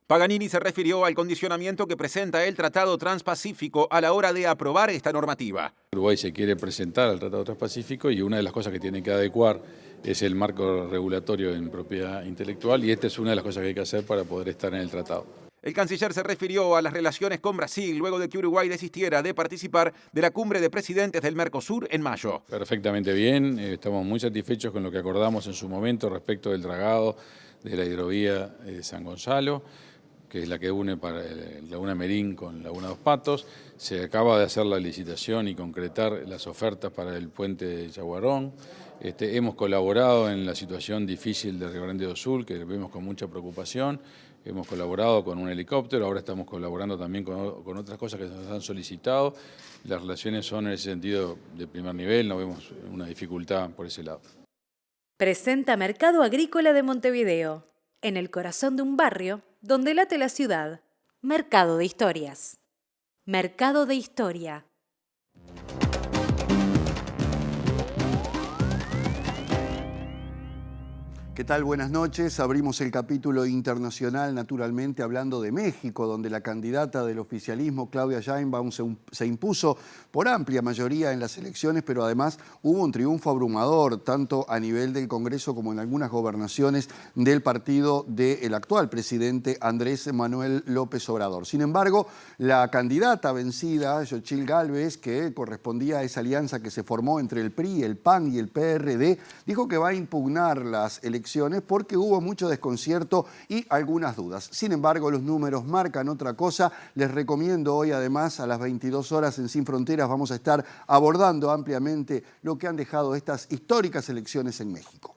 Paganini se refirió al condicionamiento que presenta el Tratado Transpacífico a la hora de aprobar esta normativa. Uruguay se quiere presentar al Tratado Transpacífico y una de las cosas que tiene que adecuar es el marco regulatorio en propiedad intelectual y esta es una de las cosas que hay que hacer para poder estar en el tratado. El canciller se refirió a las relaciones con Brasil luego de que Uruguay desistiera de participar de la cumbre de presidentes del Mercosur en mayo. Perfectamente bien, estamos muy satisfechos con lo que acordamos en su momento respecto del dragado de la hidrovía de San Gonzalo, que es la que une para Laguna Merín con Laguna Dos Patos. Se acaba de hacer la licitación y concretar las ofertas para el puente de Yaguarón. Hemos colaborado en la situación difícil de Río Grande do Sul, que vemos con mucha preocupación. Hemos colaborado con un helicóptero, ahora estamos colaborando también con otras cosas que nos han solicitado. Las relaciones son en ese sentido de primer nivel, no vemos una dificultad por ese lado. Presenta Mercado Agrícola de Montevideo, en el corazón de un barrio donde late la ciudad. Mercado de Historias. Mercado de Historia. ¿Qué tal? Buenas noches. Abrimos el capítulo internacional, naturalmente, hablando de México, donde la candidata del oficialismo, Claudia Sheinbaum, se impuso por amplia mayoría en las elecciones, pero además hubo un triunfo abrumador, tanto a nivel del Congreso como en algunas gobernaciones del partido del actual presidente Andrés Manuel López Obrador. Sin embargo, la candidata vencida, Xochitl Gálvez, que correspondía a esa alianza que se formó entre el PRI, el PAN y el PRD, dijo que va a impugnar las elecciones porque hubo mucho desconcierto y algunas dudas. Sin embargo, los números marcan otra cosa. Les recomiendo hoy, además, a las 22 horas en Sin Fronteras vamos a estar abordando ampliamente lo que han dejado estas históricas elecciones en México.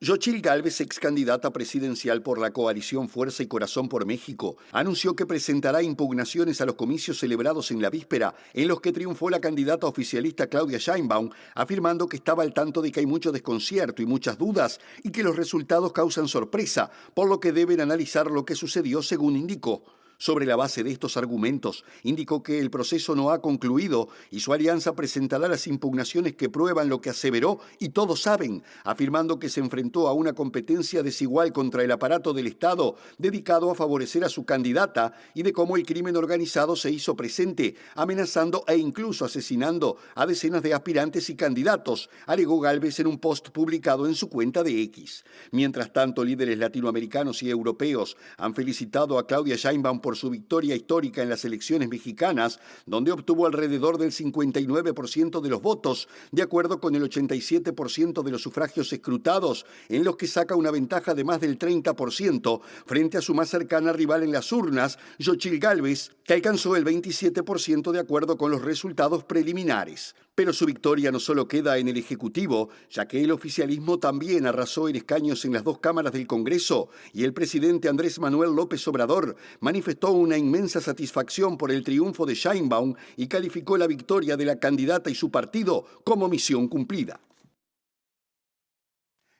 Xochitl Gálvez, ex candidata presidencial por la coalición Fuerza y Corazón por México, anunció que presentará impugnaciones a los comicios celebrados en la víspera, en los que triunfó la candidata oficialista Claudia Sheinbaum, afirmando que estaba al tanto de que hay mucho desconcierto y muchas dudas y que los resultados causan sorpresa, por lo que deben analizar lo que sucedió, según indicó. Sobre la base de estos argumentos, indicó que el proceso no ha concluido y su alianza presentará las impugnaciones que prueban lo que aseveró y todos saben, afirmando que se enfrentó a una competencia desigual contra el aparato del Estado dedicado a favorecer a su candidata y de cómo el crimen organizado se hizo presente, amenazando e incluso asesinando a decenas de aspirantes y candidatos, alegó Gálvez en un post publicado en su cuenta de X. Mientras tanto, líderes latinoamericanos y europeos han felicitado a Claudia Sheinbaum por su victoria histórica en las elecciones mexicanas, donde obtuvo alrededor del 59% de los votos, de acuerdo con el 87% de los sufragios escrutados, en los que saca una ventaja de más del 30% frente a su más cercana rival en las urnas, Xochitl Gálvez, que alcanzó el 27% de acuerdo con los resultados preliminares. Pero su victoria no solo queda en el Ejecutivo, ya que el oficialismo también arrasó en escaños en las dos cámaras del Congreso y el presidente Andrés Manuel López Obrador manifestó una inmensa satisfacción por el triunfo de Sheinbaum y calificó la victoria de la candidata y su partido como misión cumplida.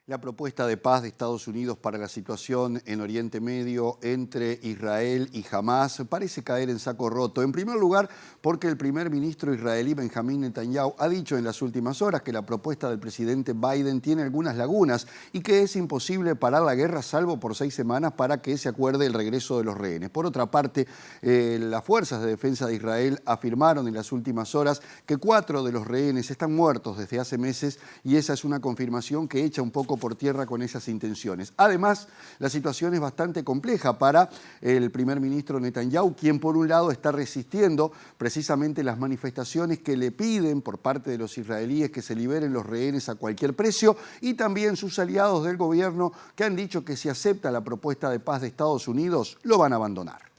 La propuesta de paz de Estados Unidos para la situación en Oriente Medio entre Israel y Hamás parece caer en saco roto. En primer lugar, porque el primer ministro israelí Benjamín Netanyahu ha dicho en las últimas horas que la propuesta del presidente Biden tiene algunas lagunas y que es imposible parar la guerra salvo por 6 semanas para que se acuerde el regreso de los rehenes. Por otra parte, las fuerzas de defensa de Israel afirmaron en las últimas horas que 4 de los rehenes están muertos desde hace meses y esa es una confirmación que echa un poco por tierra con esas intenciones. Además, la situación es bastante compleja para el primer ministro Netanyahu, quien por un lado está resistiendo precisamente las manifestaciones que le piden por parte de los israelíes que se liberen los rehenes a cualquier precio y también sus aliados del gobierno que han dicho que si acepta la propuesta de paz de Estados Unidos, lo van a abandonar.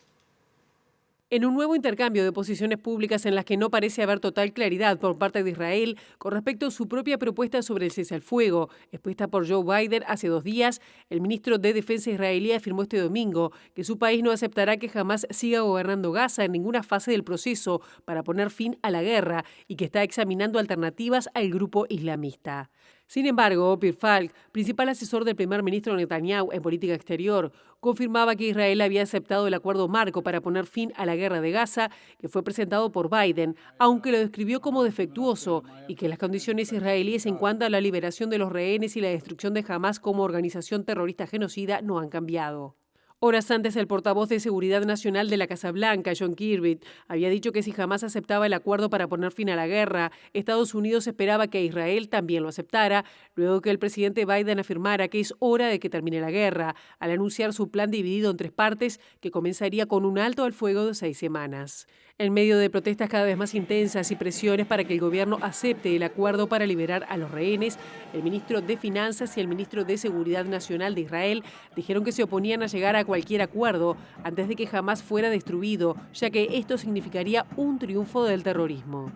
En un nuevo intercambio de posiciones públicas en las que no parece haber total claridad por parte de Israel con respecto a su propia propuesta sobre el cese al fuego, expuesta por Joe Biden hace 2 días, el ministro de Defensa israelí afirmó este domingo que su país no aceptará que Hamás siga gobernando Gaza en ninguna fase del proceso para poner fin a la guerra y que está examinando alternativas al grupo islamista. Sin embargo, Pierre Falk, principal asesor del primer ministro Netanyahu en política exterior, confirmaba que Israel había aceptado el acuerdo marco para poner fin a la guerra de Gaza, que fue presentado por Biden, aunque lo describió como defectuoso, y que las condiciones israelíes en cuanto a la liberación de los rehenes y la destrucción de Hamás como organización terrorista genocida no han cambiado. Horas antes, el portavoz de Seguridad Nacional de la Casa Blanca, John Kirby, había dicho que si Hamás aceptaba el acuerdo para poner fin a la guerra, Estados Unidos esperaba que Israel también lo aceptara, luego que el presidente Biden afirmara que es hora de que termine la guerra, al anunciar su plan dividido en 3 partes que comenzaría con un alto al fuego de 6 semanas. En medio de protestas cada vez más intensas y presiones para que el gobierno acepte el acuerdo para liberar a los rehenes, el ministro de Finanzas y el ministro de Seguridad Nacional de Israel dijeron que se oponían a llegar a cualquier acuerdo antes de que Hamás fuera destruido, ya que esto significaría un triunfo del terrorismo.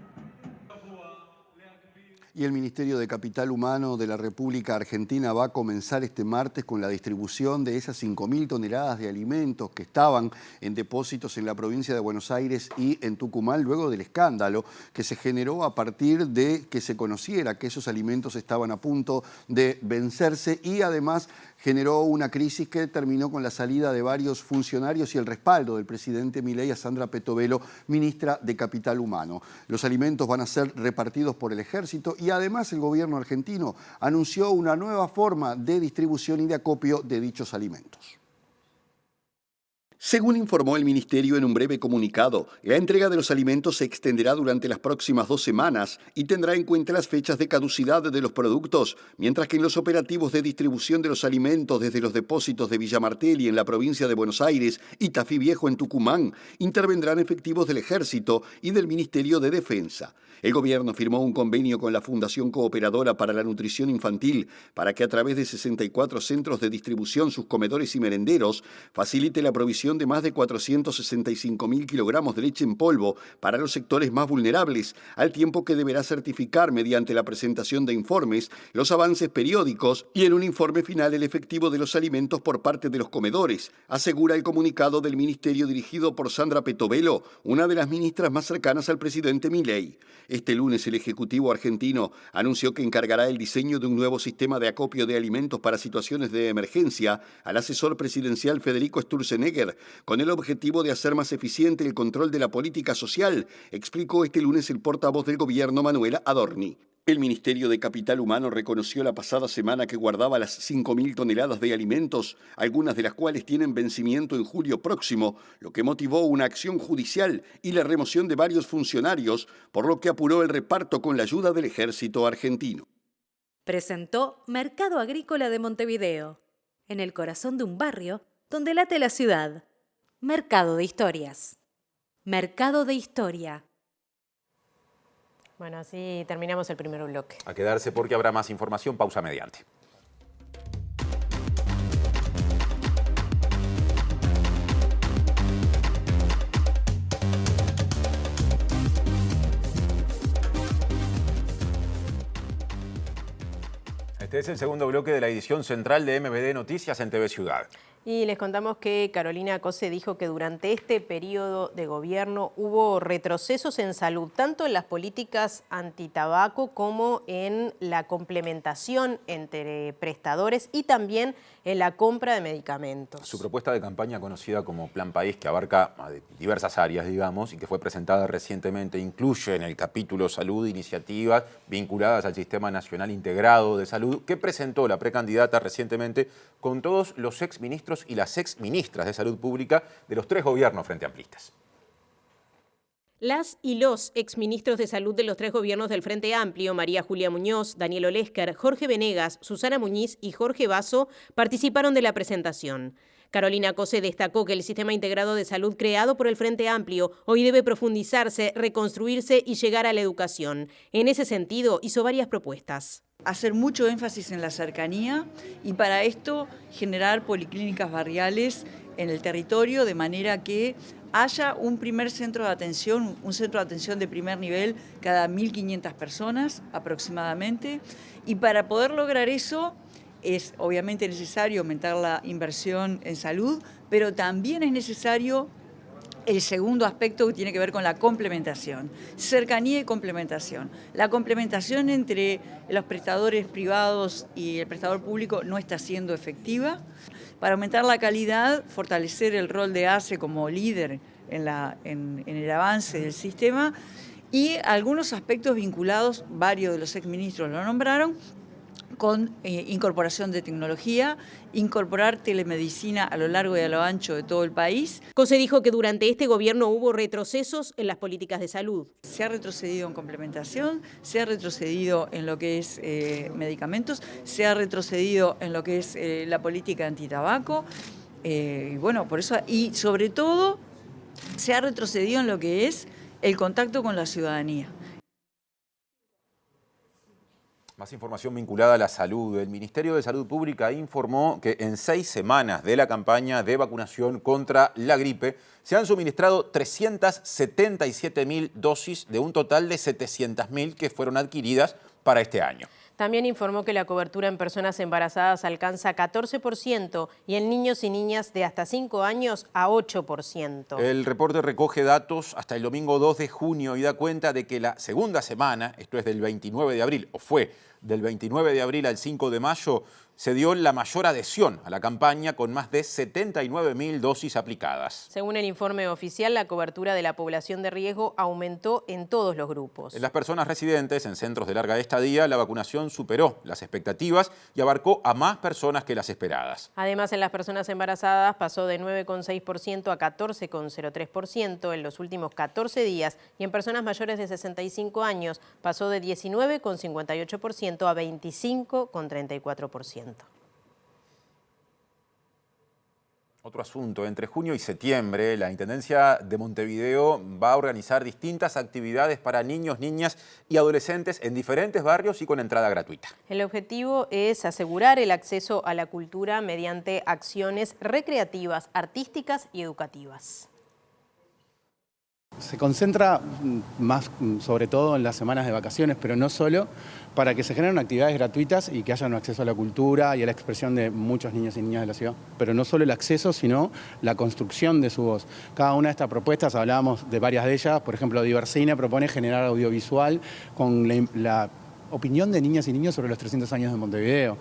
Y el Ministerio de Capital Humano de la República Argentina va a comenzar este martes con la distribución de esas 5.000 toneladas de alimentos que estaban en depósitos en la provincia de Buenos Aires y en Tucumán luego del escándalo que se generó a partir de que se conociera que esos alimentos estaban a punto de vencerse y además generó una crisis que terminó con la salida de varios funcionarios y el respaldo del presidente Milei a Sandra Petovelo, ministra de Capital Humano. Los alimentos van a ser repartidos por el Ejército y además el gobierno argentino anunció una nueva forma de distribución y de acopio de dichos alimentos. Según informó el Ministerio en un breve comunicado, la entrega de los alimentos se extenderá durante las próximas 2 semanas y tendrá en cuenta las fechas de caducidad de los productos, mientras que en los operativos de distribución de los alimentos desde los depósitos de Villa Martelli en la provincia de Buenos Aires y Tafí Viejo en Tucumán, intervendrán efectivos del Ejército y del Ministerio de Defensa. El gobierno firmó un convenio con la Fundación Cooperadora para la Nutrición Infantil para que a través de 64 centros de distribución, sus comedores y merenderos, facilite la provisión distribución de más de 465.000 kilogramos de leche en polvo para los sectores más vulnerables, al tiempo que deberá certificar mediante la presentación de informes los avances periódicos y en un informe final el efectivo de los alimentos por parte de los comedores, asegura el comunicado del ministerio dirigido por Sandra Petovelo, una de las ministras más cercanas al presidente Milei. Este lunes el Ejecutivo argentino anunció que encargará el diseño de un nuevo sistema de acopio de alimentos para situaciones de emergencia al asesor presidencial Federico Sturzenegger, con el objetivo de hacer más eficiente el control de la política social, explicó este lunes el portavoz del gobierno Manuela Adorni. El Ministerio de Capital Humano reconoció la pasada semana que guardaba las 5.000 toneladas de alimentos, algunas de las cuales tienen vencimiento en julio próximo, lo que motivó una acción judicial y la remoción de varios funcionarios, por lo que apuró el reparto con la ayuda del ejército argentino. Presentó Mercado Agrícola de Montevideo, en el corazón de un barrio donde late la ciudad. Mercado de Historias. Mercado de Historia. Bueno, así terminamos el primer bloque. A quedarse porque habrá más información, pausa mediante. Este es el segundo bloque de la edición central de MBD Noticias en TV Ciudad. Y les contamos que Carolina Cose dijo que durante este periodo de gobierno hubo retrocesos en salud, tanto en las políticas antitabaco como en la complementación entre prestadores y también en la compra de medicamentos. Su propuesta de campaña, conocida como Plan País, que abarca diversas áreas, digamos, y que fue presentada recientemente, incluye en el capítulo Salud iniciativas vinculadas al Sistema Nacional Integrado de Salud, que presentó la precandidata recientemente con todos los exministros y las exministras de Salud Pública de los 3 gobiernos frente amplistas. Las y los exministros de Salud de los 3 gobiernos del Frente Amplio, María Julia Muñoz, Daniel Olesker, Jorge Venegas, Susana Muñiz y Jorge Basso, participaron de la presentación. Carolina Cose destacó que el sistema integrado de salud creado por el Frente Amplio hoy debe profundizarse, reconstruirse y llegar a la educación. En ese sentido, hizo varias propuestas. Hacer mucho énfasis en la cercanía y para esto generar policlínicas barriales en el territorio de manera que haya un primer centro de atención, un centro de atención de primer nivel cada 1.500 personas aproximadamente. Y para poder lograr eso es obviamente necesario aumentar la inversión en salud, pero también es necesario el segundo aspecto que tiene que ver con la complementación, cercanía y complementación. La complementación entre los prestadores privados y el prestador público no está siendo efectiva. Para aumentar la calidad, fortalecer el rol de ACE como líder en el avance del sistema y algunos aspectos vinculados, varios de los exministros lo nombraron, con incorporación de tecnología, incorporar telemedicina a lo largo y a lo ancho de todo el país. Cose dijo que durante este gobierno hubo retrocesos en las políticas de salud. Se ha retrocedido en complementación, se ha retrocedido en lo que es medicamentos, se ha retrocedido en lo que es la política antitabaco, bueno, por eso, y sobre todo se ha retrocedido en lo que es el contacto con la ciudadanía. Más información vinculada a la salud. El Ministerio de Salud Pública informó que en 6 semanas de la campaña de vacunación contra la gripe se han suministrado 377.000 dosis de un total de 700.000 que fueron adquiridas para este año. También informó que la cobertura en personas embarazadas alcanza 14% y en niños y niñas de hasta 5 años a 8%. El reporte recoge datos hasta el domingo 2 de junio y da cuenta de que la segunda semana, esto es del 29 de abril, o fue del 29 de abril al 5 de mayo, se dio la mayor adhesión a la campaña con más de 79.000 dosis aplicadas. Según el informe oficial, la cobertura de la población de riesgo aumentó en todos los grupos. En las personas residentes en centros de larga estadía, la vacunación superó las expectativas y abarcó a más personas que las esperadas. Además, en las personas embarazadas pasó de 9,6% a 14,03% en los últimos 14 días y en personas mayores de 65 años pasó de 19,58% a 25,34%. Otro asunto, entre junio y septiembre, la Intendencia de Montevideo va a organizar distintas actividades para niños, niñas y adolescentes en diferentes barrios y con entrada gratuita. El objetivo es asegurar el acceso a la cultura mediante acciones recreativas, artísticas y educativas. Se concentra más sobre todo en las semanas de vacaciones, pero no solo, para que se generen actividades gratuitas y que haya un acceso a la cultura y a la expresión de muchos niños y niñas de la ciudad. Pero no solo el acceso, sino la construcción de su voz. Cada una de estas propuestas, hablábamos de varias de ellas, por ejemplo, Divercine propone generar audiovisual con la opinión de niñas y niños sobre los 300 años de Montevideo.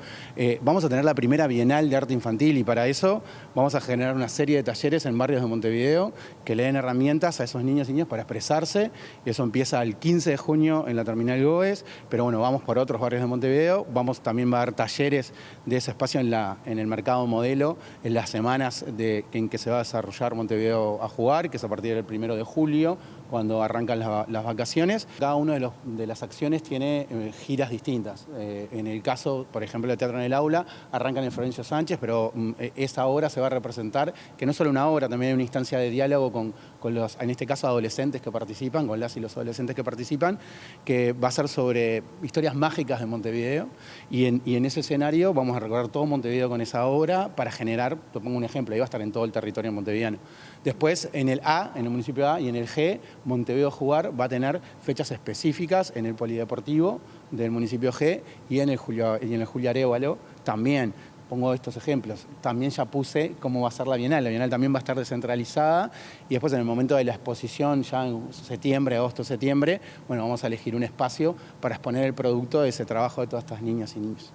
Vamos a tener la primera Bienal de Arte Infantil y para eso vamos a generar una serie de talleres en barrios de Montevideo que le den herramientas a esos niños y niñas para expresarse. Eso empieza el 15 de junio en la Terminal Goes, pero bueno, vamos por otros barrios de Montevideo. También va a haber talleres de ese espacio en el Mercado Modelo en las semanas en que se va a desarrollar Montevideo a jugar, que es a partir del 1 de julio, cuando arrancan las vacaciones. Cada una de las acciones tiene giras distintas. En el caso, por ejemplo, del Teatro en el Aula, arrancan en Florencio Sánchez, pero esa obra se va a representar, que no es solo una obra, también hay una instancia de diálogo con los, en este caso, adolescentes que participan, con las y los adolescentes que participan, que va a ser sobre historias mágicas de Montevideo, y en ese escenario vamos a recorrer todo Montevideo con esa obra para generar, te pongo un ejemplo, ahí va a estar en todo el territorio montevideano. Después, en el A, en el municipio A, y en el G, Montevideo Jugar va a tener fechas específicas en el polideportivo del municipio G y en el Julio Arévalo también. Pongo estos ejemplos. También ya puse cómo va a ser la Bienal. La Bienal también va a estar descentralizada y después en el momento de la exposición, ya en septiembre, agosto, septiembre, bueno, vamos a elegir un espacio para exponer el producto de ese trabajo de todas estas niñas y niños.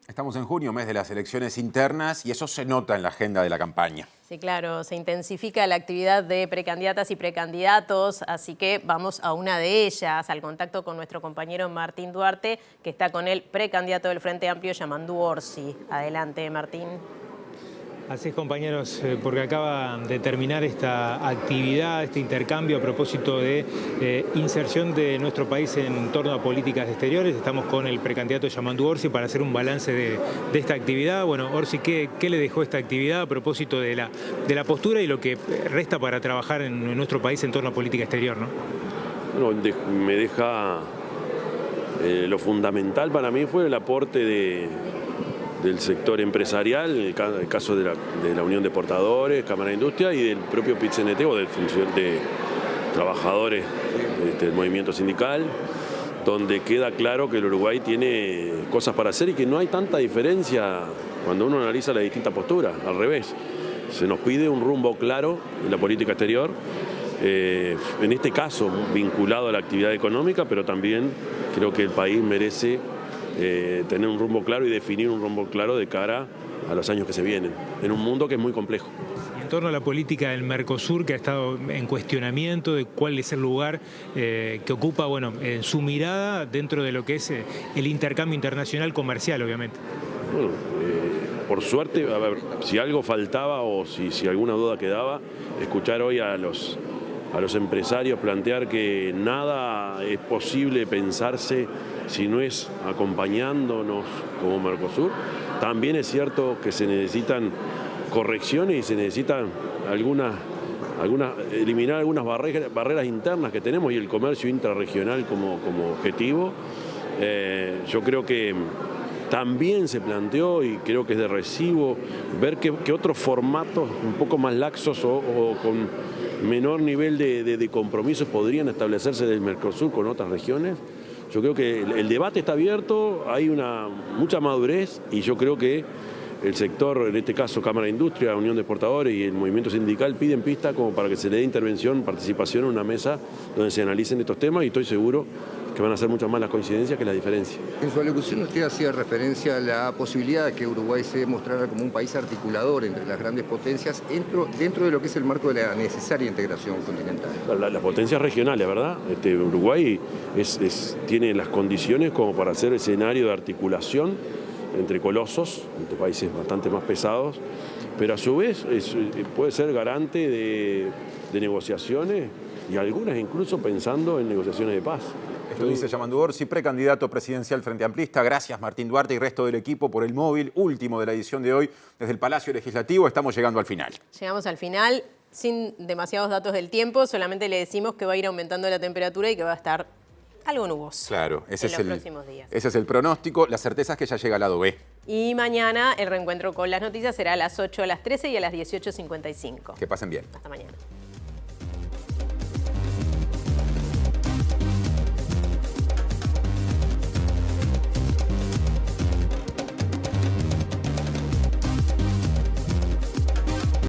Estamos en junio, mes de las elecciones internas, y eso se nota en la agenda de la campaña. Sí, claro, se intensifica la actividad de precandidatas y precandidatos, así que vamos a una de ellas, al contacto con nuestro compañero Martín Duarte, que está con el precandidato del Frente Amplio, Yamandu Orsi. Adelante, Martín. Así es, compañeros, porque acaba de terminar esta actividad, este intercambio a propósito de inserción de nuestro país en torno a políticas exteriores. Estamos con el precandidato Yamandu Orsi para hacer un balance de esta actividad. Bueno, Orsi, ¿qué le dejó esta actividad a propósito de la postura y lo que resta para trabajar en nuestro país en torno a política exterior, ¿no? Bueno, me deja... lo fundamental para mí fue el aporte del sector empresarial, en el caso de la Unión de Portadores, Cámara de Industria y del propio PIT-CNT o de trabajadores del movimiento sindical, donde queda claro que el Uruguay tiene cosas para hacer y que no hay tanta diferencia cuando uno analiza las distintas posturas, al revés. Se nos pide un rumbo claro en la política exterior, en este caso vinculado a la actividad económica, pero también creo que el país merece tener un rumbo claro y definir un rumbo claro de cara a los años que se vienen, en un mundo que es muy complejo. En torno a la política del Mercosur, que ha estado en cuestionamiento de cuál es el lugar que ocupa, bueno, en su mirada dentro de lo que es el intercambio internacional comercial, obviamente. Bueno, por suerte, a ver, si algo faltaba o si alguna duda quedaba, escuchar hoy a los empresarios plantear que nada es posible pensarse si no es acompañándonos como Mercosur. También es cierto que se necesitan correcciones y se necesitan eliminar algunas barreras internas que tenemos y el comercio intrarregional como objetivo. Yo creo que también se planteó, y creo que es de recibo, ver que otros formatos un poco más laxos o con menor nivel de compromisos podrían establecerse del Mercosur con otras regiones. Yo creo que el debate está abierto, hay mucha madurez y yo creo que el sector, en este caso Cámara de Industria, Unión de Exportadores y el movimiento sindical piden pista como para que se le dé intervención, participación en una mesa donde se analicen estos temas y estoy seguro que van a ser muchas más las coincidencias que las diferencias. En su alocución usted hacía referencia a la posibilidad de que Uruguay se mostrara como un país articulador entre las grandes potencias dentro de lo que es el marco de la necesaria integración continental. Las potencias regionales, ¿verdad? Uruguay tiene las condiciones como para hacer escenario de articulación entre colosos, entre países bastante más pesados, pero a su vez puede ser garante de negociaciones y algunas incluso pensando en negociaciones de paz. Esto dice Yamandu Orsi, precandidato presidencial Frente Amplista. Gracias Martín Duarte y resto del equipo por el móvil último de la edición de hoy desde el Palacio Legislativo. Estamos llegando al final. Llegamos al final sin demasiados datos del tiempo, solamente le decimos que va a ir aumentando la temperatura y que va a estar algo nuboso. Claro, en los próximos días. Ese es el pronóstico. La certeza es que ya llega al lado B. Y mañana el reencuentro con las noticias será a las 8, a las 13 y a las 18:55. Que pasen bien. Hasta mañana.